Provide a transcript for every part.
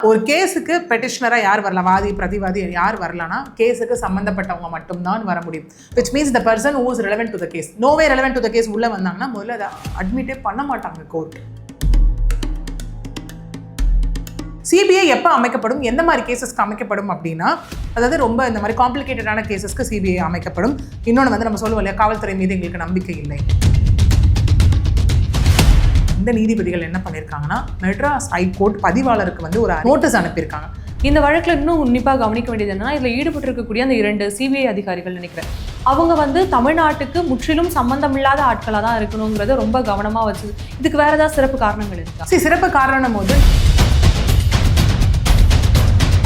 ஒரு கேஸுக்கு பெட்டிஷனராக யார் வரலாம், வாதி பிரதிவாதி யார் வரலாம்னா கேஸுக்கு சம்மந்தப்பட்டவங்க மட்டும்தான் வர முடியும். Which means the person who is relevant to the case. No way relevant to the case உள்ளே வந்தாங்கன்னா முதல்ல அதை அட்மிட்டே பண்ண மாட்டாங்க கோர்ட். சிபிஐ எப்போ அமைக்கப்படும், எந்த மாதிரி கேசஸ்க்கு அமைக்கப்படும் அப்படின்னா, அதாவது ரொம்ப இந்த மாதிரி காம்ப்ளிகேட்டடான கேசஸ்க்கு சிபிஐ அமைக்கப்படும். இன்னொன்று வந்து நம்ம சொல்லுவோம் இல்லையா, காவல்துறை மீது எங்களுக்கு நம்பிக்கை இல்லை. இந்த நீதிபதிகள் என்ன பண்ணியிருக்காங்கன்னா, மெட்ராஸ் ஹைகோர்ட் பதிவாளருக்கு வந்து ஒரு நோட்டீஸ் அனுப்பியிருக்காங்க. இந்த வழக்கில் இன்னும் உன்னிப்பாக கவனிக்க வேண்டியது என்னன்னா, இதில் ஈடுபட்டிருக்கக்கூடிய அந்த 2 சிபிஐ அதிகாரிகள் நினைக்கிறேன், அவங்க வந்து தமிழ்நாட்டுக்கு முற்றிலும் சம்பந்தமில்லாத ஆட்களாக தான் இருக்கணுங்கிறத ரொம்ப கவனமாக வச்சு, இதுக்கு வேற ஏதாவது சிறப்பு காரணங்கள் இருக்கா? சிறப்பு காரணம் போது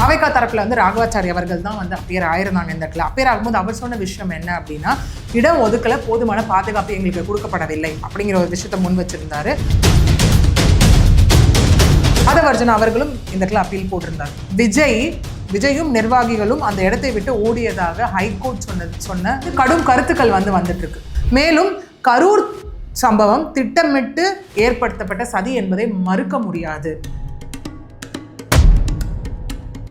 அவைக்கா தரப்புல வந்து ராகவாச்சாரி அவர்கள் தான் வந்து அப்பியர் ஆயிருந்தாங்க. இந்த இடத்துல அப்பியர் ஆகும்போது அவர் சொன்ன விஷயம் என்ன அப்படின்னா, இடம் ஒதுக்கல, போதுமான பாதுகாப்பு எங்களுக்கு கொடுக்கப்படவில்லை அப்படிங்கிற ஒரு விஷயத்தை முன் வச்சிருந்தாரு. ஆதவர்ஜன் அவர்களும் இந்த இடத்துல அப்பீல் போட்டிருந்தார். விஜயும் நிர்வாகிகளும் அந்த இடத்தை விட்டு ஓடியதாக ஹைகோர்ட் சொன்ன கடும் கருத்துக்கள் வந்துட்டு இருக்கு. மேலும் கரூர் சம்பவம் திட்டமிட்டு ஏற்படுத்தப்பட்ட சதி என்பதை மறுக்க முடியாது.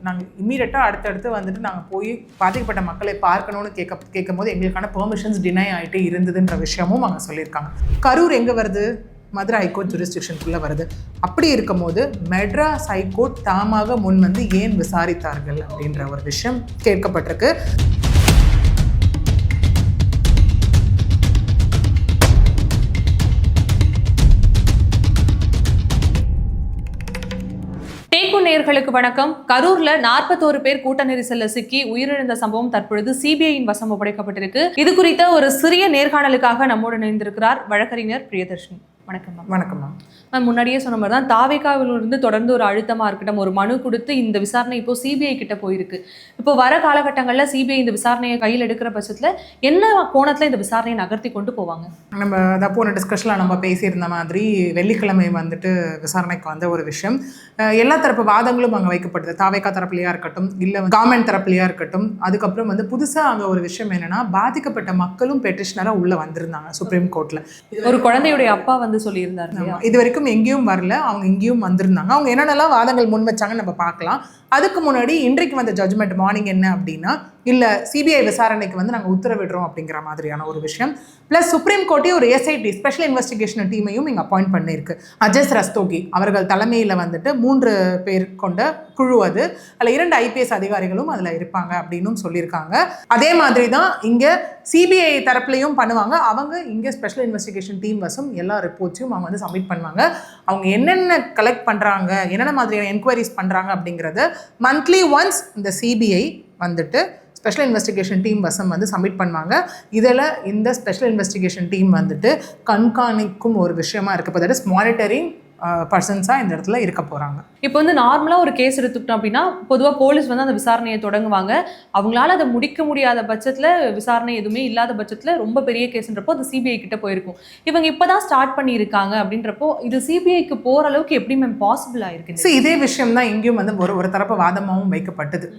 நாங்கள் இம்மீடியட்டாக அடுத்தடுத்து வந்துட்டு நாங்கள் போய் பாதிக்கப்பட்ட மக்களை பார்க்கணும்னு கேட்கும் போது எங்களுக்கான பெர்மிஷன்ஸ் டினை ஆகிட்டே இருந்ததுன்ற விஷயமும் அவங்க சொல்லியிருக்காங்க. கரூர் எங்கே வருது? மதுரை ஹைகோர்ட் ஜூரிஸ்டிக்ஷனுக்குள்ளே வருது. அப்படி இருக்கும் போது மெட்ராஸ் ஹைகோர்ட் தாமாக முன் வந்து ஏன் விசாரித்தார்கள் அப்படின்ற ஒரு விஷயம் கேட்கப்பட்டிருக்கு. நேயர்களுக்கு வணக்கம். கரூர்ல 41 பேர் கூட்ட நெரிசல்ல சிக்கி உயிரிழந்த சம்பவம் தற்பொழுது சிபிஐயின் வசம் ஒப்படைக்கப்பட்டிருக்கு. இது குறித்த ஒரு சிறிய நேர்காணலுக்காக நம்மோடு இணைந்திருக்கிறார் வழக்கறிஞர் பிரியதர்ஷினி. வணக்கம் மேம். வணக்கம் மேம். மேம், முன்னாடியே சொன்ன மாதிரி தான் தாவேகாவிலிருந்து தொடர்ந்து ஒரு அழுத்தமாக இருக்கட்டும், ஒரு மனு கொடுத்து இந்த விசாரணை இப்போ சிபிஐ கிட்ட போயிருக்கு. இப்போ வர காலகட்டங்களில் சிபிஐ இந்த விசாரணையை கையில் எடுக்கிற பட்சத்தில் என்ன கோணத்தில் இந்த விசாரணையை நகர்த்தி கொண்டு போவாங்க? நம்ம அதை போன டிஸ்கஷனில் நம்ம பேசியிருந்த மாதிரி வெள்ளிக்கிழமை வந்துட்டு விசாரணைக்கு வந்த ஒரு விஷயம், எல்லா தரப்பு வாதங்களும் அங்கே வைக்கப்படுது. தாவேகா தரப்புலையா இருக்கட்டும், இல்லை கவர்மெண்ட் தரப்புலையா இருக்கட்டும். அதுக்கப்புறம் வந்து புதுசாக அங்கே ஒரு விஷயம் என்னென்னா, பாதிக்கப்பட்ட மக்களும் பெட்டிஷனராக உள்ளே வந்திருந்தாங்க சுப்ரீம் கோர்ட்டில். ஒரு குழந்தையுடைய அப்பா வந்து சொல்லியிருந்தாரு, இது வரைக்கும் எங்கேயும் வரல, அவங்க எங்கேயும் வந்திருந்தாங்க. அவங்க என்னென்னலாம் வாதங்கள் முன் வச்சாங்கன்னு நம்ம பார்க்கலாம். அதுக்கு முன்னாடி இன்றைக்கு வந்த ஜட்ஜ்மெண்ட் மார்னிங் என்ன அப்படின்னா, இல்லை சிபிஐ விசாரணைக்கு வந்து நாங்கள் உத்தரவிடுறோம் அப்படிங்கிற மாதிரியான ஒரு விஷயம். ப்ளஸ் சுப்ரீம் கோர்ட்டே ஒரு எஸ்ஐடி ஸ்பெஷல் இன்வெஸ்டிகேஷன் டீமையும் இங்கே அப்பாயிண்ட் பண்ணியிருக்கு. அஜஸ் ரஸ்தோகி அவர்கள் தலைமையில் வந்துட்டு 3 பேர் கொண்ட குழு அது. அதில் 2 ஐபிஎஸ் அதிகாரிகளும் அதில் இருப்பாங்க அப்படின்னும் சொல்லியிருக்காங்க. அதே மாதிரி தான் இங்கே சிபிஐ தரப்புலையும் பண்ணுவாங்க. அவங்க இங்கே ஸ்பெஷல் இன்வெஸ்டிகேஷன் டீம் வசம் எல்லா ரிப்போர்ட்ஸையும் அவங்க வந்து சப்மிட் பண்ணுவாங்க. அவங்க என்னென்ன கலெக்ட் பண்ணுறாங்க, என்னென்ன மாதிரியான என்கொயரிஸ் பண்ணுறாங்க அப்படிங்கிறத மந்த்லி ஒன்ஸ் இந்த சிபிஐ வந்துட்டு ஸ்பெஷல் இன்வெஸ்டிகேஷன் டீம் வசம் வந்து சப்மிட் பண்ணுவாங்க. இதில் இந்த ஸ்பெஷல் இன்வெஸ்டிகேஷன் டீம் வந்துட்டு கண்காணிக்கும் ஒரு விஷயமா இருக்குது. இப்போ தட் இஸ் மானிட்டரிங் பர்சன்ஸாக இந்த இடத்துல இருக்க போகிறாங்க. இப்போ வந்து நார்மலாக ஒரு கேஸ் எடுத்துக்கிட்டோம் அப்படின்னா, பொதுவாக போலீஸ் வந்து அந்த விசாரணையை தொடங்குவாங்க. அவங்களால அதை முடிக்க முடியாத பட்சத்தில், விசாரணை எதுவுமே இல்லாத பட்சத்தில் ரொம்ப பெரிய கேஸ்ன்றப்போ அது சிபிஐ கிட்ட போயிருக்கும். இவங்க இப்போ தான் ஸ்டார்ட் பண்ணியிருக்காங்க அப்படின்றப்போ இது சிபிஐக்கு போகிற அளவுக்கு எப்படி மேம் பாசிபிள் ஆயிருக்கு? இதே விஷயம் தான் இங்கேயும் வந்து ஒரு தரப்பு வாதமாகவும் வைக்கப்பட்டது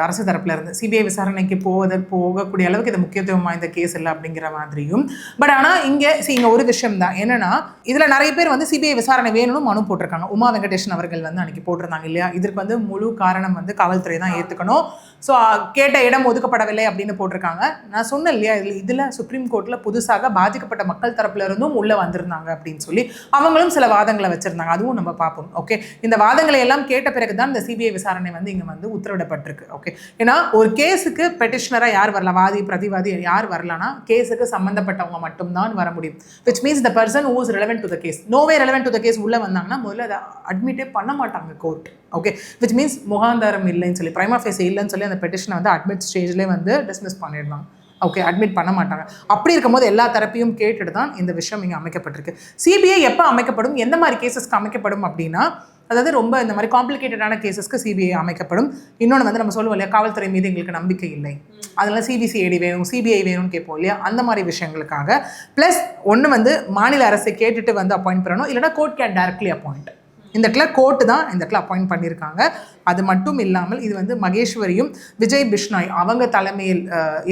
அரசு தரப்புல இருந்து. சிபிஐ விசாரணைக்கு போகக்கூடிய அளவுக்கு இது முக்கியத்துவம் வாய்ந்த கேஸ் இல்லை அப்படிங்கிற மாதிரியும். பட் ஆனால் இங்கே ஒரு விஷயம் தான் என்னன்னா, இதில் நிறைய பேர் வந்து சிபிஐ விசாரணை வேணும்னு மனு போட்டிருக்காங்க. உமா வெங்கடேஷன் அவர்கள் வந்து அன்னைக்கு போட்டிருந்தாங்க இல்லையா, இதற்கு வந்து முழு காரணம் வந்து காவல்துறை தான் ஏற்றுக்கணும். ஸோ கேட்ட இடம் ஒதுக்கப்படவில்லை அப்படின்னு போட்டிருக்காங்க. நான் சொன்னேன் இல்லையா, இதில் சுப்ரீம் கோர்ட்டில் புதுசாக பாதிக்கப்பட்ட மக்கள் தரப்புல இருந்தும் உள்ளே வந்திருந்தாங்க அப்படின்னு சொல்லி அவங்களும் சில வாதங்களை வச்சுருந்தாங்க. அதுவும் நம்ம பார்ப்போம். ஓகே, இந்த வாதங்களை எல்லாம் கேட்ட பிறகு தான் இந்த சிபிஐ விசாரணை வந்து இங்கே வந்து உத்தரவிடப்பட்டிருக்கு. ஓகே, ஏன்னா ஒரு கேஸுக்கு பெட்டிஷனராக யார் வரலாம், வாதி பிரதிவாதி யார் வரலாம்னா கேஸுக்கு சம்மந்தப்பட்டவங்க மட்டும்தான் வர முடியும். Which means the person who is relevant to the case. No way relevant to the case உள்ளே வந்தாங்கன்னா முதல்ல அதை அட்மிட்டே பண்ண மாட்டாங்க கோர்ட். ஓகே, விச் மீன்ஸ் முகாந்தாரம் இல்லைன்னு சொல்லி, பிரைமா ஃபேஸ் இல்லைன்னு சொல்லி அந்த பெட்டிஷனை வந்து அட்மிட் ஸ்டேஜ்லேயே வந்து டிஸ்மிஸ் பண்ணிடலாம். ஓகே, அட்மிட் பண்ண மாட்டாங்க. அப்படி இருக்கும்போது எல்லா தரப்பையும் கேட்டுட்டு தான் இந்த விஷயம் இங்கே அமைக்கப்பட்டிருக்கு. சிபிஐ எப்போ அமைக்கப்படும், எந்த மாதிரி கேசஸ்க்கு அமைக்கப்படும் அப்படின்னா, அதாவது ரொம்ப இந்த மாதிரி காம்ப்ளிகேட்டடான கேசஸ்க்கு சிபிஐ அமைக்கப்படும். இன்னொன்று வந்து நம்ம சொல்லுவோம் இல்லையா, காவல்துறை மீது எங்களுக்கு நம்பிக்கை இல்லை, அதெல்லாம் சிபிசிஐடி வேணும், சிபிஐ வேணும்னு கேட்போம் இல்லையா, அந்த மாதிரி விஷயங்களுக்காக. ப்ளஸ் ஒன்று வந்து மாநில அரசை கேட்டுட்டு வந்து அப்பாயிண்ட் பண்ணணும், இல்லைனா கோர்ட் கேன் டைரக்ட்லி அப்பாயிண்ட். இந்த இடத்துல கோர்ட்டு தான் இந்த இடத்துல அப்பாயிண்ட் பண்ணியிருக்காங்க. அது மட்டும் இல்லாமல் இது வந்து மகேஸ்வரியும் விஜய் பிஷ்னாய் அவங்க தலைமையில்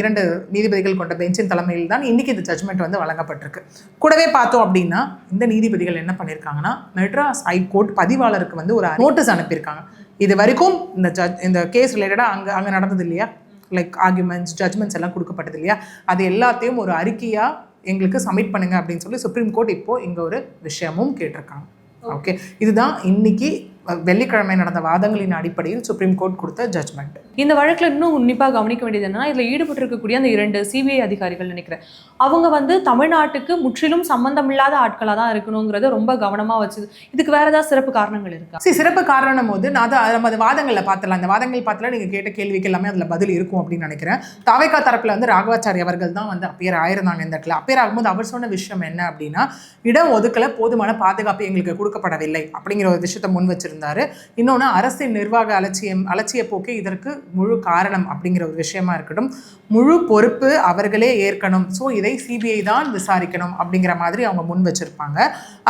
2 நீதிபதிகள் கொண்ட பெஞ்சின் தலைமையில் தான் இன்றைக்கி இந்த ஜட்ஜ்மெண்ட் வந்து வழங்கப்பட்டிருக்கு. கூடவே பார்த்தோம் அப்படின்னா இந்த நீதிபதிகள் என்ன பண்ணியிருக்காங்கன்னா மெட்ராஸ் ஹைகோர்ட் பதிவாளருக்கு வந்து ஒரு நோட்டீஸ் அனுப்பியிருக்காங்க. இது வரைக்கும் இந்த கேஸ் ரிலேட்டடாக அங்கே நடந்தது இல்லையா, லைக் ஆர்குமெண்ட்ஸ் ஜட்ஜ்மெண்ட்ஸ் எல்லாம் கொடுக்கப்பட்டது இல்லையா, அது எல்லாத்தையும் ஒரு அறிக்கையாக எங்களுக்கு சப்மிட் பண்ணுங்க அப்படின்னு சொல்லி சுப்ரீம் கோர்ட் இப்போது இங்கே ஒரு விஷயமும் கேட்டிருக்காங்க. ஓகே, இதுதான் இன்னைக்கு வெள்ளிக்கிழமை நடந்த வாதங்களின் அடிப்படையில் சுப்ரீம் கோர்ட் கொடுத்த ஜட்ஜ்மெண்ட். இந்த வழக்கில் இன்னும் உன்னிப்பாக கவனிக்க வேண்டியது என்னன்னா, இதில் ஈடுபட்டிருக்கக்கூடிய அந்த 2 சிபிஐ அதிகாரிகள் நினைக்கிறேன், அவங்க வந்து தமிழ்நாட்டுக்கு முற்றிலும் சம்பந்தமில்லாத ஆட்களாக தான் இருக்கணுங்கிறத ரொம்ப கவனமாக வச்சுது. இதுக்கு வேற ஏதாவது சிறப்பு காரணங்கள் இருக்கா? சிறப்பு காரணம் போது நான் நம்ம அது வாதங்களில் பார்த்துலாம், அந்த வாதங்கள் பார்த்துல நீங்கள் கேட்ட கேள்விக்கு எல்லாமே அதில் பதில் இருக்கும் அப்படின்னு நினைக்கிறேன். தாவேகா தரப்பில் வந்து ராகவாச்சாரி அவர்கள் தான் வந்து அப்பியர் ஆயிருந்தாங்க இந்த இடத்துல. அப்பியர் ஆகும்போது அவர் சொன்ன விஷயம் என்ன அப்படின்னா, இடம் ஒதுக்கல போதுமான பாதுகாப்பு எங்களுக்கு கொடுக்கப்படவில்லை அப்படிங்கிற ஒரு விஷயத்தை முன் வச்சிருந்தாரு. இன்னொன்று அரசின் நிர்வாக அலட்சிய போக்கே இதற்கு முழு காரணம் அப்படிங்கிற ஒரு விஷயமா இருக்கட்டும். முழு பொறுப்பு அவர்களே ஏற்கணும், ஸோ இதை சிபிஐ தான் விசாரிக்கணும் அப்படிங்கிற மாதிரி அவங்க முன் வச்சிருப்பாங்க.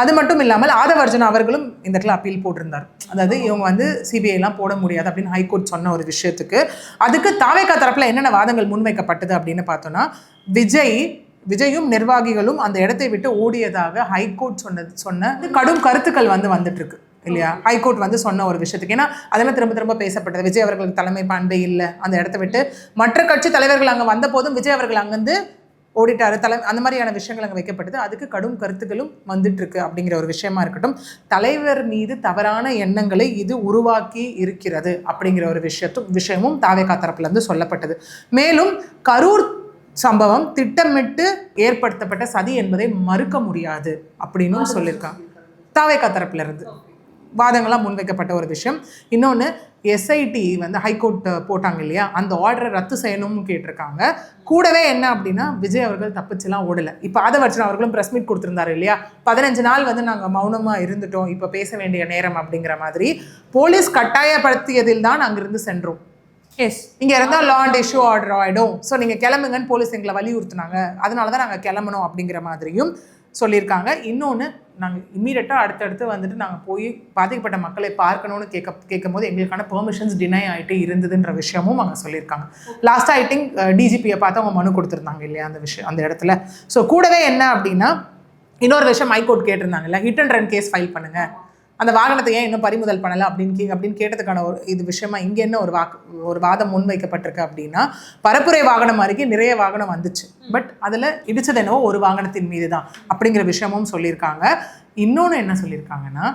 அது மட்டும் இல்லாமல் ஆதவர்ஜன் அவர்களும் இந்த இடத்துல அப்பீல் போட்டிருந்தார். அதாவது இவங்க வந்து சிபிஐலாம் போட முடியாது அப்படின்னு ஹைகோர்ட் சொன்ன ஒரு விஷயத்துக்கு. அதுக்கு தாவேகா தரப்பில் என்னென்ன வாதங்கள் முன்வைக்கப்பட்டது அப்படின்னு பார்த்தோன்னா, விஜயும் நிர்வாகிகளும் அந்த இடத்தை விட்டு ஓடியதாக ஹைகோர்ட் சொன்ன கடும் கருத்துக்கள் வந்துட்டு இருக்கு இல்லையா. ஹைகோர்ட் வந்து சொன்ன ஒரு விஷயத்துக்கு, ஏன்னா அதெல்லாம் திரும்ப பேசப்பட்டது. விஜய் அவர்களுக்கு தலைமை பண்பே இல்லை, அந்த இடத்த விட்டு மற்ற கட்சி தலைவர்கள் அங்கே வந்த போதும் விஜய் அவர்கள் அங்கேருந்து ஓடிட்டாரு அந்த மாதிரியான விஷயங்கள் அங்கே வைக்கப்பட்டது. அதுக்கு கடும் கருத்துக்களும் வந்துட்டு இருக்கு அப்படிங்கிற ஒரு விஷயமா இருக்கட்டும். தலைவர் மீது தவறான எண்ணங்களை இது உருவாக்கி இருக்கிறது அப்படிங்கிற ஒரு விஷயமும் தாவேகா தரப்புல இருந்து சொல்லப்பட்டது. மேலும் கரூர் சம்பவம் திட்டமிட்டு ஏற்படுத்தப்பட்ட சதி என்பதை மறுக்க முடியாது அப்படின்னு சொல்லியிருக்காங்க தாவேகா தரப்புல இருந்து. வாதங்கள்லாம் முன்வைக்கப்பட்ட ஒரு விஷயம். இன்னொன்று, எஸ்ஐடி வந்து ஹைகோர்ட் போட்டாங்க இல்லையா, அந்த ஆர்டரை ரத்து செய்யணும்னு கேட்டிருக்காங்க. கூடவே என்ன அப்படின்னா, விஜய் அவர்கள் தப்பிச்சுலாம் ஓடலை. இப்போ ஆதவர்ஜன் அவர்களும் ப்ரெஸ் மீட் கொடுத்துருந்தாரு இல்லையா, 15 நாள் வந்து நாங்கள் மௌனமாக இருந்துட்டோம், இப்போ பேச வேண்டிய நேரம் அப்படிங்கிற மாதிரி போலீஸ் கட்டாயப்படுத்தியதில் தான் அங்கிருந்து சென்றோம். எஸ், இங்கே இருந்தால் லா அண்ட் இஷ்யூ ஆர்டர் ஆகிடும், ஸோ நீங்கள் கிளம்புங்கன்னு போலீஸ் எங்களை வலியுறுத்தினாங்க, அதனால தான் நாங்கள் கிளம்பணும் அப்படிங்கிற மாதிரியும் சொல்லியிருக்காங்க. இன்னொன்று, நாங்கள் இம்மீடியட்டாக அடுத்தடுத்து வந்துட்டு நாங்கள் போய் பாதிக்கப்பட்ட மக்களை பார்க்கணும்னு கேட்கும் போது எங்களுக்கான பெர்மிஷன்ஸ் டினை ஆகிட்டே இருந்ததுன்ற விஷயமும் அவங்க சொல்லியிருக்காங்க. லாஸ்ட்டாக ஐ திங்க் டிஜிபியை பார்த்து அவங்க மனு கொடுத்துருந்தாங்க இல்லையா அந்த இடத்துல. ஸோ கூடவே என்ன அப்படின்னா, இன்னொரு விஷயம் ஹைகோர்ட் கேட்டிருந்தாங்கல்ல, hit and run case file பண்ணுங்கள், அந்த வாகனத்தை ஏன் இன்னும் பறிமுதல் பண்ணலை அப்படின்னு கேட்டதுக்கான இது விஷயமா இங்கே என்ன ஒரு வாதம் முன்வைக்கப்பட்டிருக்கு அப்படின்னா, பரப்புரை வாகனம் அருகே நிறைய வாகனம் வந்துச்சு, பட் அதில் இடிச்சது என்னவோ ஒரு வாகனத்தின் மீது தான் அப்படிங்கிற விஷயமும் சொல்லியிருக்காங்க. இன்னொன்று என்ன சொல்லியிருக்காங்கன்னா,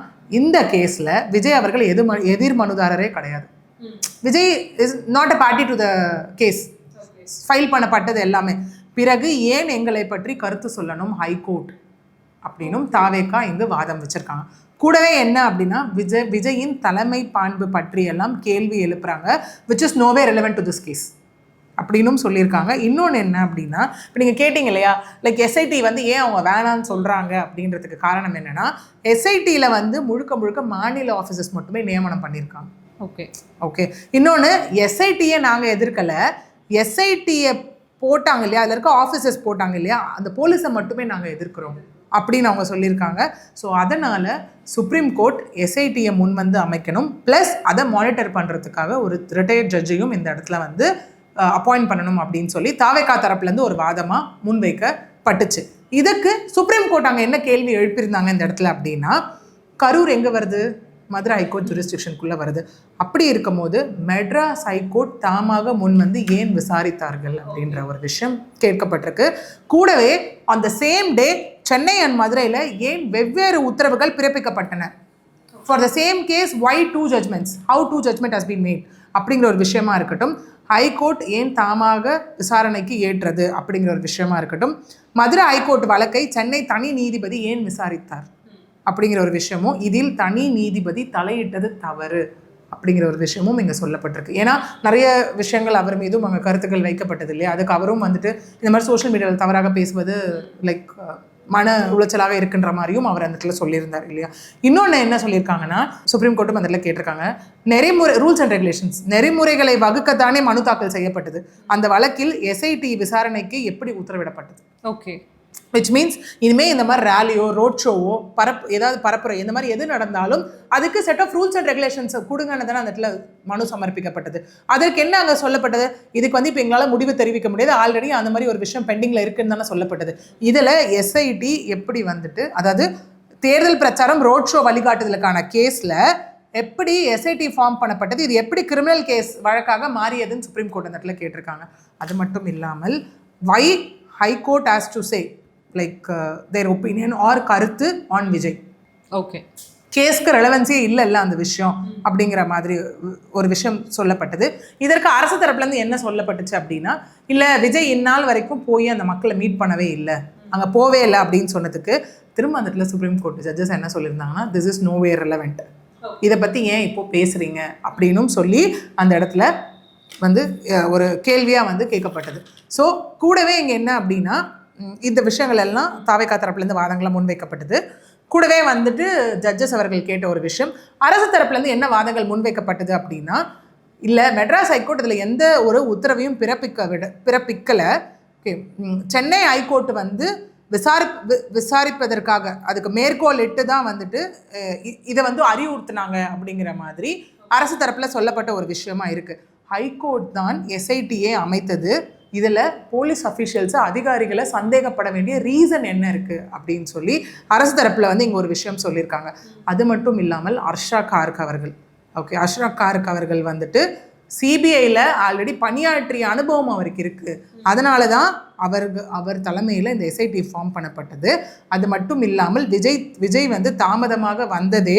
இந்த கேஸில் விஜய் அவர்கள் எதிர் மனுதாரரே கிடையாது. Vijay is not a party to the case. File பண்ணப்பட்டது எல்லாமே. பிறகு ஏன் எங்களை பற்றி கருத்து சொல்லணும் ஹைகோர்ட் அப்படின்னும் தாவேகா இங்கு வாதம் வச்சிருக்காங்க. கூடவே என்ன அப்படின்னா, விஜயின் தலைமை பாண்பு பற்றியெல்லாம் கேள்வி எழுப்புறாங்க, which is no way relevant to this case அப்படின்னும் சொல்லியிருக்காங்க. இன்னொன்று என்ன அப்படின்னா, இப்போ நீங்கள் கேட்டிங்க இல்லையா, லைக் எஸ்ஐடி வந்து ஏன் அவங்க வேணான்னு சொல்கிறாங்க அப்படின்றதுக்கு காரணம் என்னென்னா, எஸ்ஐடியில் வந்து முழுக்க மாநில ஆஃபீஸர்ஸ் மட்டுமே நியமனம் பண்ணியிருக்காங்க. ஓகே. இன்னொன்று, எஸ்ஐடியை நாங்கள் எதிர்க்கலை, எஸ்ஐடியை போட்டாங்க இல்லையா, அதில் இருக்க ஆஃபீஸர்ஸ் போட்டாங்க இல்லையா, அந்த போலீஸை மட்டுமே நாங்கள் எதிர்க்கிறோம் அப்படின்னு அவங்க சொல்லியிருக்காங்க. ஸோ அதனால் சுப்ரீம் கோர்ட் எஸ்ஐடியை முன் வந்து அமைக்கணும், ப்ளஸ் அதை மானிட்டர் பண்ணுறதுக்காக ஒரு ரிட்டையர்ட் ஜட்ஜையும் இந்த இடத்துல வந்து அப்பாயிண்ட் பண்ணணும் அப்படின்னு சொல்லி தாவேகா தரப்புலேருந்து ஒரு வாதமாக முன்வைக்கப்பட்டுச்சு. இதுக்கு சுப்ரீம் கோர்ட் அங்கே என்ன கேள்வி எழுப்பியிருந்தாங்க இந்த இடத்துல அப்படின்னா, கரூர் எங்கே வருது, மதுரை ஹைகோர்ட் ஜூரிஸ்டிக்ஷனுக்குள்ளே வருது. அப்படி இருக்கும் போது மெட்ராஸ் ஹைகோர்ட் தாமாக முன் வந்து ஏன் விசாரித்தார்கள் அப்படின்ற ஒரு விஷயம் கேட்கப்பட்டிருக்கு. கூடவே அந்த சேம் டே சென்னை அண்ட் மதுரையில் ஏன் வெவ்வேறு உத்தரவுகள் பிறப்பிக்கப்பட்டன, for the same case why 2 judgments, how 2 judgment has been made அப்படிங்கிற ஒரு விஷயமா இருக்கட்டும். ஹைகோர்ட் ஏன் தாமாக விசாரணைக்கு ஏற்றது அப்படிங்கிற ஒரு விஷயமா இருக்கட்டும். மதுரை ஹைகோர்ட் வழக்கை சென்னை தனி நீதிபதி ஏன் விசாரித்தார் அப்படிங்கிற ஒரு விஷயமும், இதில் தனி நீதிபதி தலையிட்டது தவறு அப்படிங்கிற ஒரு விஷயமும் இங்கே சொல்லப்பட்டிருக்கு. ஏன்னா நிறைய விஷயங்கள் அவர் மீதும் அங்கே கருத்துக்கள் வைக்கப்பட்டது இல்லையா, அதுக்கு அவரும் வந்துட்டு இந்த மாதிரி சோஷியல் மீடியாவில் தவறாக பேசுவது லைக் மன உளைச்சலாக இருக்கின்ற மாதிரியும் அவர் அந்த இடத்துல சொல்லியிருந்தார் இல்லையா. இன்னொன்று என்ன சொல்லியிருக்காங்கன்னா, சுப்ரீம் கோர்ட்டும் அந்த இடத்துல கேட்டிருக்காங்க, ரூல்ஸ் அண்ட் ரெகுலேஷன்ஸ் நெறிமுறைகளை வகுக்கத்தானே மனு தாக்கல் செய்யப்பட்டது, அந்த வழக்கில் எஸ்ஐடி விசாரணைக்கு எப்படி உத்தரவிடப்பட்டது. ஓகே, விச் மீன்ஸ் இனிமேல் இந்த மாதிரி ரேலியோ ரோட் ஷோவோ ஏதாவது பரப்புரை இந்த மாதிரி எது நடந்தாலும் அதுக்கு set of rules and regulations கொடுங்கன்னு தானே அந்த இடத்துல மனு சமர்ப்பிக்கப்பட்டது. அதற்கு என்ன அங்கே சொல்லப்பட்டது, இதுக்கு வந்து இப்போ எங்களால் முடிவு தெரிவிக்க முடியாது, ஆல்ரெடி அந்த மாதிரி ஒரு விஷயம் பெண்டிங்கில் இருக்குன்னு தானே சொல்லப்பட்டது. இதில் எஸ்ஐடி எப்படி வந்துட்டு, அதாவது தேர்தல் பிரச்சாரம் ரோட் ஷோ வழிகாட்டுதலுக்கான கேஸில் எப்படி எஸ்ஐடி ஃபார்ம் பண்ணப்பட்டது, இது எப்படி கிரிமினல் கேஸ் வழக்காக மாறியதுன்னு சுப்ரீம் கோர்ட் அந்த இடத்துல கேட்டிருக்காங்க. அது மட்டும் இல்லாமல் why high court has to say like their opinion or கருத்து ஆன் விஜய். ஓகே, கேஸ்க்கு ரெலவன்ஸே இல்லை அந்த விஷயம் அப்படிங்கிற மாதிரி ஒரு விஷயம் சொல்லப்பட்டது. இதற்கு அரசு தரப்புலேருந்து என்ன சொல்லப்பட்டுச்சு அப்படின்னா, இல்லை விஜய் இந்நாள் வரைக்கும் போய் அந்த மக்களை மீட் பண்ணவே இல்லை, அங்கே போவே இல்லை அப்படின்னு சொன்னதுக்கு திரும்ப அந்த இடத்துல சுப்ரீம் கோர்ட் ஜட்ஜஸ் என்ன சொல்லியிருந்தாங்கன்னா, this is no way relevant, இதை பற்றி ஏன் இப்போ பேசுகிறீங்க அப்படின்னும் சொல்லி அந்த இடத்துல வந்து ஒரு கேள்வியாக வந்து கேட்கப்பட்டது. ஸோ கூடவே இங்கே என்ன அப்படின்னா, இந்த விஷயங்கள் எல்லாம் தாவேகா தரப்புலேருந்து வாதங்களாக முன்வைக்கப்பட்டது. கூடவே வந்துட்டு ஜட்ஜஸ் அவர்கள் கேட்ட ஒரு விஷயம், அரசு தரப்புலேருந்து என்ன வாதங்கள் முன்வைக்கப்பட்டது அப்படின்னா, இல்லை மெட்ராஸ் ஹைகோர்ட் இதில் எந்த ஒரு உத்தரவையும் பிறப்பிக்கலை. ஓகே, சென்னை ஹைகோர்ட் வந்து விசாரிப்பதற்காக அதுக்கு மேற்கோள் இட்டு தான் வந்துட்டு இதை வந்து அறிவுறுத்தினாங்க அப்படிங்கிற மாதிரி அரசு தரப்பில் சொல்லப்பட்ட ஒரு விஷயமா இருக்குது. ஹைகோர்ட் தான் எஸ்ஐடியை அமைத்தது, இதில் போலீஸ் அஃபிஷியல்ஸை அதிகாரிகளை சந்தேகப்பட வேண்டிய ரீசன் என்ன இருக்குது அப்படின்னு சொல்லி அரசு தரப்பில் வந்து இங்கே ஒரு விஷயம் சொல்லியிருக்காங்க. அது மட்டும் இல்லாமல் ஹர்ஷா கார்க் அவர்கள், ஓகே, ஹர்ஷா கார்க் அவர்கள் வந்துட்டு சிபிஐயில் ஆல்ரெடி பணியாற்றிய அனுபவம் அவருக்கு இருக்குது, அதனால தான் அவர் தலைமையில் இந்த எஸ்ஐடி ஃபார்ம் பண்ணப்பட்டது. அது மட்டும் இல்லாமல் விஜய் வந்து தாமதமாக வந்ததே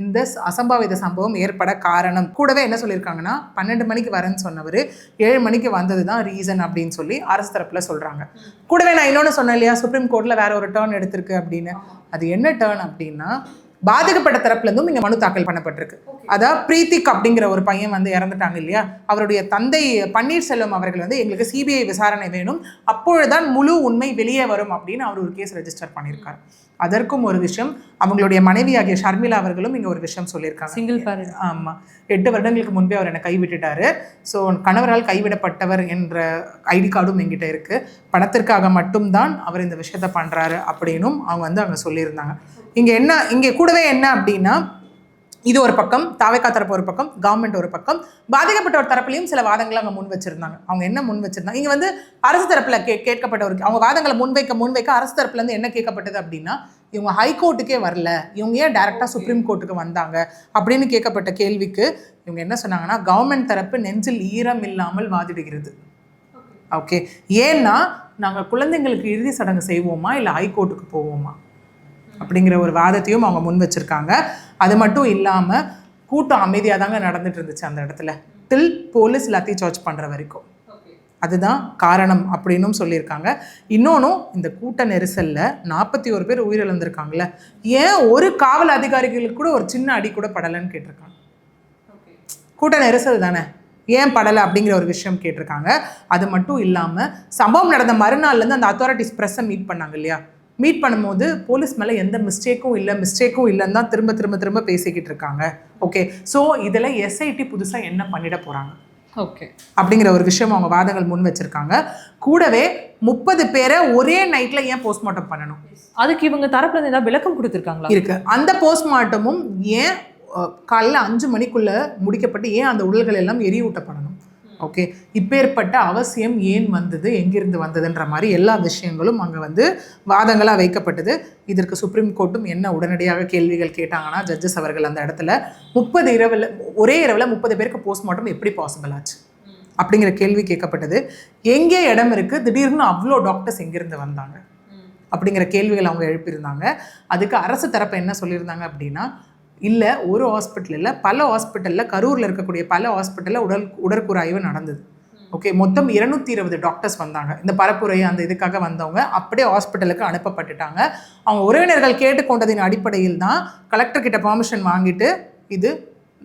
இந்த அசம்பாவித சம்பவம் ஏற்பட காரணம். கூடவே என்ன சொல்லியிருக்காங்கன்னா, 12 மணிக்கு வரேன்னு சொன்னவர் 7 மணிக்கு வந்தது தான் ரீசன் அப்படின்னு சொல்லி அரசு தரப்பில் சொல்கிறாங்க. கூடவே நான் இன்னொன்று சொன்னேன் இல்லையா, சுப்ரீம் கோர்ட்டில் வேற ஒரு டேர்ன் எடுத்திருக்கு அப்படின்னு. அது என்ன டேர்ன் அப்படின்னா, பாதிக்கப்பட்ட தரப்புலேருந்தும் இங்கே மனு தாக்கல் பண்ணப்பட்டிருக்கு. அதாவது பிரீத்திக் அப்படிங்கிற ஒரு பையன் வந்து இறந்துட்டாங்க இல்லையா, அவருடைய தந்தை பன்னீர்செல்வம் அவர்கள் வந்து எங்களுக்கு சிபிஐ விசாரணை வேணும், அப்பொழுதுதான் முழு உண்மை வெளியே வரும் அப்படின்னு அவர் ஒரு கேஸ் ரெஜிஸ்டர் பண்ணியிருக்காரு. அதற்கும் ஒரு விஷயம், அவங்களுடைய மனைவி ஆகிய ஷர்மிளா அவர்களும் இங்கே ஒரு விஷயம் சொல்லியிருக்காங்க. Single parent. ஆமாம், 8 வருடங்களுக்கு முன்பே அவர் என்னை கைவிட்டுட்டாரு, ஸோ கணவரால் கைவிடப்பட்டவர் என்ற ஐடி கார்டும் எங்கிட்ட இருக்குது, பணத்திற்காக மட்டும்தான் அவர் இந்த விஷயத்த பண்ணுறாரு அப்படின்னும் அவங்க வந்து அங்கே சொல்லியிருந்தாங்க. இங்கே கூடவே என்ன அப்படின்னா, இது ஒரு பக்கம், தாவேகா தரப்பு ஒரு பக்கம், கவர்மெண்ட் ஒரு பக்கம், பாதிக்கப்பட்ட ஒரு தரப்புலையும் சில வாதங்களை அங்கே முன் வச்சிருந்தாங்க. அவங்க என்ன முன் வச்சிருந்தாங்க, இங்கே வந்து அரசு தரப்பில் கேட்கப்பட்ட ஒரு அவங்க வாதங்களை முன்வைக்க அரசு தரப்புலேருந்து என்ன கேட்கப்பட்டது அப்படின்னா, இவங்க ஹைகோர்ட்டுக்கே வரல, இவங்க ஏன் டைரெக்டாக சுப்ரீம் கோர்ட்டுக்கு வந்தாங்க அப்படின்னு கேட்கப்பட்ட கேள்விக்கு இவங்க என்ன சொன்னாங்கன்னா, கவர்மெண்ட் தரப்பு நெஞ்சில் ஈரம் இல்லாமல் வாதிடுகிறது. ஓகே, ஏன்னா நாங்கள் குழந்தைங்களுக்கு இறுதி சடங்கு செய்வோமா இல்லை ஹைகோர்ட்டுக்கு போவோமா அப்படிங்கிற ஒரு வாதத்தையும் அவங்க முன் வச்சிருக்காங்க. அது மட்டும் இல்லாமல் கூட்டம் அமைதியாக தாங்க நடந்துட்டு இருந்துச்சு அந்த இடத்துல, டில் போலீஸ் லத்தி சார்ஜ் பண்ணுற வரைக்கும். அதுதான் காரணம் அப்படின்னும் சொல்லியிருக்காங்க. இன்னொன்றும், இந்த கூட்ட நெரிசலில் 41 பேர் உயிரிழந்திருக்காங்களே, ஏன் ஒரு காவல் அதிகாரிகளுக்கு கூட ஒரு சின்ன அடி கூட படலைன்னு கேட்டிருக்காங்க. கூட்ட நெரிசல் தானே, ஏன் படலை அப்படிங்கிற ஒரு விஷயம் கேட்டிருக்காங்க. அது மட்டும் இல்லாமல் சம்பவம் நடந்த மறுநாள்லேருந்து அந்த அத்தாரிட்டிஸ் ப்ரெஸ்ஸை மீட் பண்ணாங்க இல்லையா, மீட் பண்ணும்போது போலீஸ் மேலே எந்த மிஸ்டேக்கும் இல்லைன்னு தான் திரும்ப பேசிக்கிட்டு இருக்காங்க. ஓகே, ஸோ இதில் எஸ்ஐடி புதுசாக என்ன பண்ணிட போகிறாங்க ஓகே அப்படிங்கிற ஒரு விஷயம் அவங்க வாதங்கள் முன் வச்சிருக்காங்க. கூடவே 30 பேரை ஒரே நைட்டில் ஏன் போஸ்ட்மார்ட்டம் பண்ணணும், அதுக்கு இவங்க தரப்புல ஏதாவது விளக்கம் கொடுத்துருக்காங்களா இருக்கு. அந்த போஸ்ட்மார்ட்டமும் ஏன் காலையில் 5 மணிக்குள்ளே முடிக்கப்பட்டு ஏன் அந்த உடல்கள் எல்லாம் எரியூட்டப்படணும். ஓகே, இப்பேற்பட்ட அவசியம் ஏன் வந்தது, எங்கிருந்து வந்ததுன்ற மாதிரி எல்லா விஷயங்களும் அங்கே வந்து வாதங்களாக வைக்கப்பட்டது. இதற்கு சுப்ரீம் கோர்ட்டும் என்ன உடனடியாக கேள்விகள் கேட்டாங்கன்னா, ஜட்ஜஸ் அவர்கள் அந்த இடத்துல ஒரே இரவில் 30 பேருக்கு போஸ்ட்மார்ட்டம் எப்படி பாசிபிள் ஆச்சு அப்படிங்கிற கேள்வி கேட்கப்பட்டது. எங்கே இடம் இருக்குது, திடீர்னு அவ்வளோ டாக்டர்ஸ் எங்கேருந்து வந்தாங்க அப்படிங்கிற கேள்விகள் அவங்க எழுப்பியிருந்தாங்க. அதுக்கு அரசு தரப்பு என்ன சொல்லியிருந்தாங்க அப்படின்னா, இல்லை ஒரு ஹாஸ்பிட்டல் இல்லை, பல ஹாஸ்பிட்டலில், கரூரில் இருக்கக்கூடிய பல ஹாஸ்பிட்டலில் உடற்கூறாய்வு நடந்தது. ஓகே, மொத்தம் 220 டாக்டர்ஸ் வந்தாங்க. இந்த பரப்புரை அந்த இதுக்காக வந்தவங்க அப்படியே ஹாஸ்பிட்டலுக்கு அனுப்பப்பட்டுட்டாங்க. அவங்க உறவினர்கள் கேட்டுக்கொண்டதின் அடிப்படையில் தான் கலெக்டர்கிட்ட பெர்மிஷன் வாங்கிட்டு இது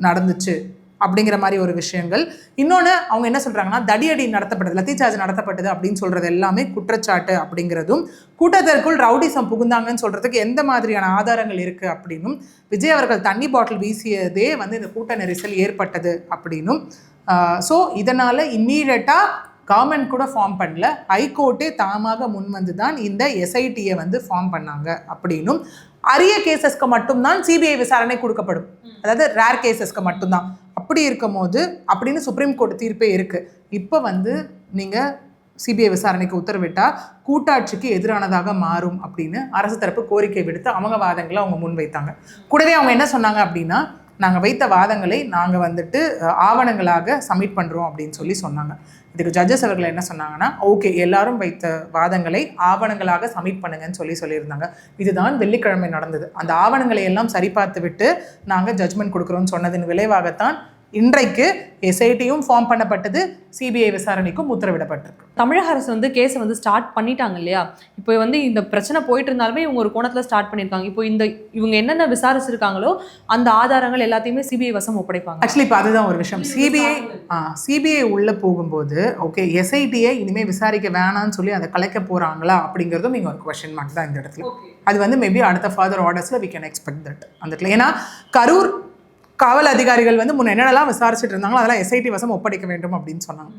நடந்துச்சு அப்படிங்கிற மாதிரி ஒரு விஷயங்கள். இன்னொன்று, அவங்க என்ன சொல்கிறாங்கன்னா, தடியடி நடத்தப்பட்டது, லத்தி சார்ஜ் நடத்தப்பட்டது அப்படின்னு சொல்கிறது எல்லாமே குற்றச்சாட்டு அப்படிங்கிறதும், கூட்டத்திற்குள் ரவுடிசம் புகுந்தாங்கன்னு சொல்கிறதுக்கு எந்த மாதிரியான ஆதாரங்கள் இருக்குது அப்படின்னும், விஜய் அவர்கள் தண்ணி பாட்டில் வீசியதே வந்து இந்த கூட்ட நெரிசல் ஏற்பட்டது அப்படின்னும், ஸோ இதனால் இம்மீடியட்டாக கவர்மெண்ட் கூட ஃபார்ம் பண்ணல, ஹைகோர்ட்டே தாமாக முன் வந்து தான் இந்த எஸ்ஐடியை வந்து ஃபார்ம் பண்ணாங்க அப்படின்னும், அரிய கேசஸ்க்கு மட்டும்தான் சிபிஐ விசாரணை கொடுக்கப்படும், அதாவது ரேர் கேசஸ்க்கு மட்டும்தான். அப்படி இருக்கும் போது அப்படின்னு சுப்ரீம் கோர்ட் தீர்ப்பே இருக்குது. இப்போ வந்து நீங்கள் சிபிஐ விசாரணைக்கு உத்தரவிட்டால் கூட்டாட்சிக்கு எதிரானதாக மாறும் அப்படின்னு அரசு தரப்பு கோரிக்கை விடுத்து அவங்க வாதங்களை அவங்க முன்வைத்தாங்க. கூடவே அவங்க என்ன சொன்னாங்க அப்படின்னா, நாங்கள் வைத்த வாதங்களை நாங்கள் வந்துட்டு ஆவணங்களாக சப்மிட் பண்ணுறோம் அப்படின்னு சொன்னாங்க. இதுக்கு ஜட்ஜஸ் அவர்கள் என்ன சொன்னாங்கன்னா, ஓகே எல்லாரும் வைத்த வாதங்களை ஆவணங்களாக சப்மிட் பண்ணுங்கன்னு சொல்லியிருந்தாங்க. இதுதான் வெள்ளிக்கிழமை நடந்தது. அந்த ஆவணங்களை எல்லாம் சரிபார்த்து விட்டு நாங்கள் ஜட்ஜ்மெண்ட் கொடுக்குறோன்னு சொன்னதின் விளைவாகத்தான் இன்றைக்கு எஸ்ஐடியும் ஃபார்ம் பண்ணப்பட்டது, சிபிஐ விசாரணைக்கும் உத்தரவிடப்பட்டிருக்கு. தமிழக அரசு வந்து கேஸை வந்து ஸ்டார்ட் பண்ணிட்டாங்க இல்லையா? இப்போ வந்து இந்த பிரச்சனை போயிட்டு இருந்தாலுமே இவங்க ஒரு கோணத்தில் ஸ்டார்ட் பண்ணியிருக்காங்க. இப்போ இவங்க என்னென்ன விசாரிச்சிருக்காங்களோ அந்த ஆதாரங்கள் எல்லாத்தையுமே சிபிஐ வசம் ஒப்படைப்பாங்க. ஆக்சுவலி இப்போ அதுதான் ஒரு விஷயம். சிபிஐ உள்ளே போகும்போது ஓகே எஸ்ஐடியை இனிமேல் விசாரிக்க வேணான்னு சொல்லி அதை கலைக்க போகிறாங்களா அப்படிங்கிறதும் இங்கே ஒரு கொஸ்டின் மார்க் தான் இந்த இடத்துல. அது வந்து மேபி அடுத்த ஃபர்தர் ஆர்டர்ஸில் வி கேன் எக்ஸ்பெக்ட் தட் அந்த இடத்துல. ஏன்னா கரூர் காவல் அதிகாரிகள் வந்து முன்ன என்னென்னலாம் விசாரிச்சுட்டு இருந்தாங்களோ அதெல்லாம் எஸ்ஐடி வசம் ஒப்படைக்க வேண்டும் அப்படின்னு சொன்னாங்க.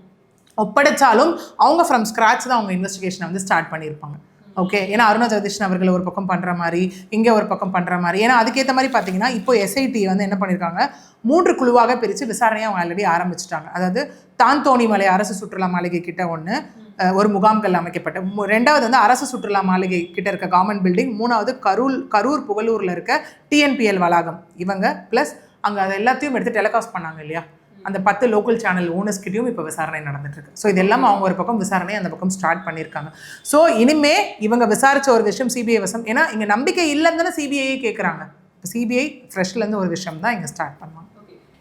ஒப்படைச்சாலும் அவங்க ஃப்ரம் ஸ்க்ராட்ச் தான் அவங்க இன்வெஸ்டிகேஷனை வந்து ஸ்டார்ட் பண்ணியிருப்பாங்க. ஓகே, ஏன்னா அருணா ஜெகதீஷன் அவர்கள் ஒரு பக்கம் பண்ணுற மாதிரி, இங்கே ஒரு பக்கம் பண்ணுற மாதிரி. ஏன்னா அதுக்கேற்ற மாதிரி பார்த்தீங்கன்னா இப்போ எஸ்ஐடி வந்து என்ன பண்ணியிருக்காங்க, 3 குழுவாக பிரித்து விசாரணையை அவங்க ஆல்ரெடி ஆரம்பிச்சிட்டாங்க. அதாவது தாந்தோணி மலை அரசு சுற்றுலா மாளிகை கிட்ட ஒன்று, ஒரு முகாம்கள் அமைக்கப்பட்ட, 2வது வந்து அரசு சுற்றுலா மாளிகை கிட்ட இருக்க கவர்மெண்ட் பில்டிங், 3வது கரூர் புகலூரில் இருக்க டிஎன்பிஎல் வளாகம். இவங்க ப்ளஸ் அங்கே அதை எல்லாத்தையும் எடுத்து டெலிகாஸ்ட் பண்ணாங்க இல்லையா, அந்த 10 லோக்கல் சேனல் ஓனர்ஸ்கிட்டையும் இப்போ விசாரணை நடந்துட்டுருக்கு. ஸோ இதெல்லாம் அவங்க ஒரு பக்கம் விசாரணை அந்த பக்கம் ஸ்டார்ட் பண்ணியிருக்காங்க. ஸோ இனிமே இவங்க விசாரித்த ஒரு விஷயம் சிபிஐ வசம், ஏன்னா இங்கே நம்பிக்கை இல்லைன்னு தானே சிபிஐயே கேட்குறாங்க. இப்போ சிபிஐ ஃப்ரெஷ்லேருந்து ஒரு விஷயம் தான் இங்கே ஸ்டார்ட் பண்ணுவாங்க.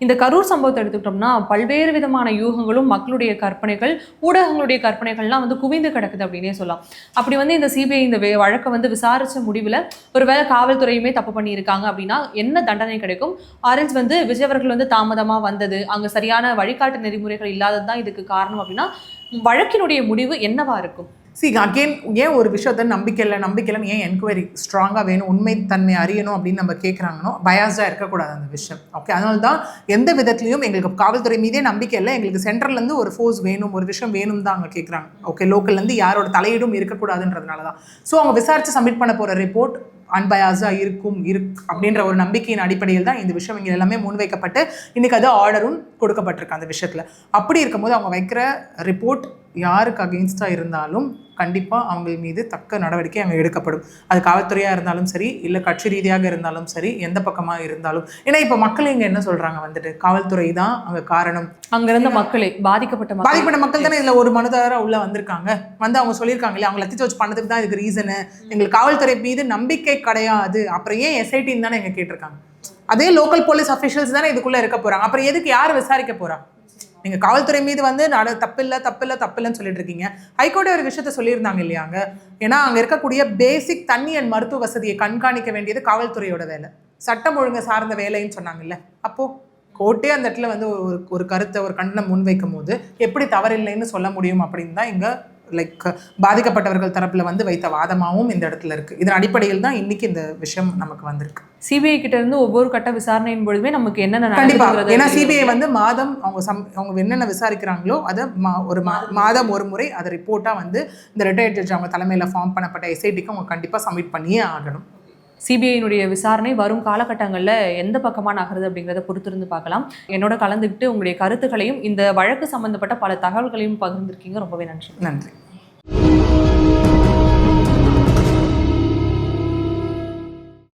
இந்த கரூர் சம்பவத்தை எடுத்துக்கிட்டோம்னா பல்வேறு விதமான யூகங்களும் மக்களுடைய கற்பனைகள், ஊடகங்களுடைய கற்பனைகள்லாம் வந்து குவிந்து கிடக்குது அப்படின்னே சொல்லலாம். அப்படி வந்து இந்த சிபிஐ இந்த வழக்கை வந்து விசாரித்த முடிவில் ஒருவேளை காவல்துறையுமே தப்பு பண்ணியிருக்காங்க அப்படின்னா என்ன தண்டனை கிடைக்கும்? ஆரல்ஸ் வந்து விஜய் அவர்கள் வந்து தாமதமாக வந்தது, அங்கே சரியான வழிகாட்டு நெறிமுறைகள் இல்லாதது தான் இதுக்கு காரணம் அப்படின்னா வழக்கினுடைய முடிவு என்னவா இருக்கும்? அகெயின் ஏன் ஒரு விஷயத்த நம்பிக்கையில்லைன்னு ஏன் என்கொயரி ஸ்ட்ராங்காக வேணும், உண்மைத்தன்மை அறியணும் அப்படின்னு நம்ம கேட்குறாங்கன்னோ, பயாஸ்டாக இருக்கக்கூடாது அந்த விஷயம். ஓகே, அதனால தான் எந்த விதத்துலையும் எங்களுக்கு காவல்துறை மீதே நம்பிக்கை இல்லை, எங்களுக்கு சென்ட்ரல்லேருந்து ஒரு ஃபோர்ஸ் வேணும், ஒரு விஷயம் வேணும் தான் அவங்க கேட்குறாங்க. ஓகே, லோக்கல்லேருந்து யாரோட தலையீடும் இருக்கக்கூடாதுன்றதுனால தான். ஸோ அவங்க விசாரித்து சப்மிட் பண்ண போகிற ரிப்போர்ட் அன்பயாஸாக இருக்கும் அப்படின்ற ஒரு நம்பிக்கையின் அடிப்படையில் தான் இந்த விஷயம் இங்கே எல்லாமே முன்வைக்கப்பட்டு இன்றைக்கி அது ஆர்டரும் கொடுக்கப்பட்டிருக்கு அந்த விஷயத்தில். அப்படி இருக்கும்போது அவங்க வைக்கிற ரிப்போர்ட் யாருக்கு அகெயின்ஸ்டாக இருந்தாலும் கண்டிப்பாக அவங்க மீது தக்க நடவடிக்கை அங்கே எடுக்கப்படும். அது காவல்துறையாக இருந்தாலும் சரி, இல்லை கட்சி ரீதியாக இருந்தாலும் சரி, எந்த பக்கமாக இருந்தாலும். ஏன்னா இப்போ மக்கள் இங்கே என்ன சொல்கிறாங்க, வந்துட்டு காவல்துறை தான் அங்கே காரணம். அங்கே இருந்த மக்களே பாதிக்கப்பட்ட மக்கள் தானே இதில் ஒரு மனுதாரராக உள்ளே வந்திருக்காங்க. வந்து அவங்க சொல்லியிருக்காங்க இல்லையா, அவங்க லத்தி சோச் பண்ணதுக்கு தான் இதுக்கு ரீசனு, எங்களுக்கு காவல்துறை மீது நம்பிக்கை கிடையாது, அப்புறம் ஏன் எஸ்ஐடின்னு தானே எங்க கேட்டிருக்காங்க. அதே லோக்கல் போலீஸ் அஃபிஷியல்ஸ் தானே இதுக்குள்ளே இருக்க போகிறாங்க. அப்புறம் எதுக்கு யார் விசாரிக்க போகிறா? நீங்கள் காவல்துறை மீது வந்து தப்பில்லைன்னு சொல்லிட்டு இருக்கீங்க. ஹைகோர்ட்டே ஒரு விஷயத்த சொல்லியிருந்தாங்க இல்லையாங்க, ஏன்னா அங்கே இருக்கக்கூடிய பேசிக் தண்ணி அண்ட் மருத்துவ வசதியை கண்காணிக்க வேண்டியது காவல்துறையோட வேலை, சட்டம் ஒழுங்கு சார்ந்த வேலைன்னு சொன்னாங்கல்ல. அப்போது கோர்ட்டே அந்த இடத்துல வந்து ஒரு கருத்தை, ஒரு கண்டனம் முன்வைக்கும் போது எப்படி தவறில்லைன்னு சொல்ல முடியும் அப்படின்னு தான் இங்கே பாதிக்கப்பட்டவர்கள் தரப்புல வந்து வைத்த வாதமாகவும் இந்த இடத்துல இருக்கு. இதன் அடிப்படையில் தான் இன்னைக்கு இந்த விஷயம் நமக்கு வந்திருக்கு. சிபிஐ கிட்ட இருந்து ஒவ்வொரு கட்ட விசாரணையின் பொழுதுமே நமக்கு என்னென்ன கண்டிப்பா, ஏன்னா சிபிஐ வந்து மாதம் அவங்க என்னென்ன விசாரிக்கிறாங்களோ அதை ஒரு மாதம் ஒரு முறை அதை ரிப்போர்ட்டா வந்து இந்த ரிட்டையர்ட் ஜட்ஜ் அவங்க தலைமையில ஃபார்ம் பண்ணப்பட்ட எஸ்ஐடிக்கு அவங்க கண்டிப்பா சப்மிட் பண்ணியே ஆகணும். சிபிஐனுடைய விசாரணை வரும் காலகட்டங்களில் எந்த பக்கமாக நகருது அப்படிங்கிறத பொறுத்திருந்து பார்க்கலாம். என்னோட கலந்துக்கிட்டு உங்களுடைய கருத்துக்களையும் இந்த வழக்கு சம்பந்தப்பட்ட பல தகவல்களையும் பகிர்ந்திருக்கீங்க. ரொம்பவே நன்றி.